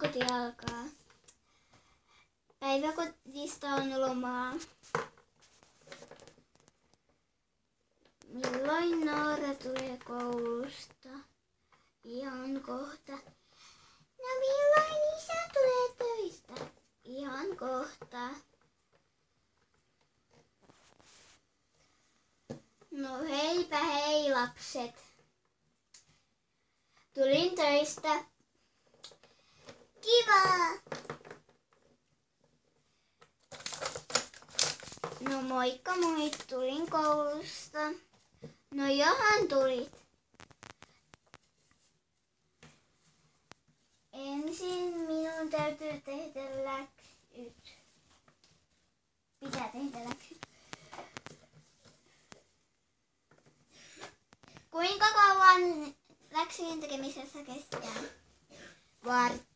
päiväkoti alkaa. Päiväkotista on lomaa. Milloin Noora tulee koulusta? Ihan kohta. No milloin isä tulee töistä? Ihan kohta. No heipä hei lapset. Tulin töistä. Kiva! No moikka moi, tulin koulusta. No johan tulit. Ensin minun täytyy tehdä läksyt. Pitää tehdä läksyt. Kuinka kauan läksyjen tekemisessä kestää? Vartti.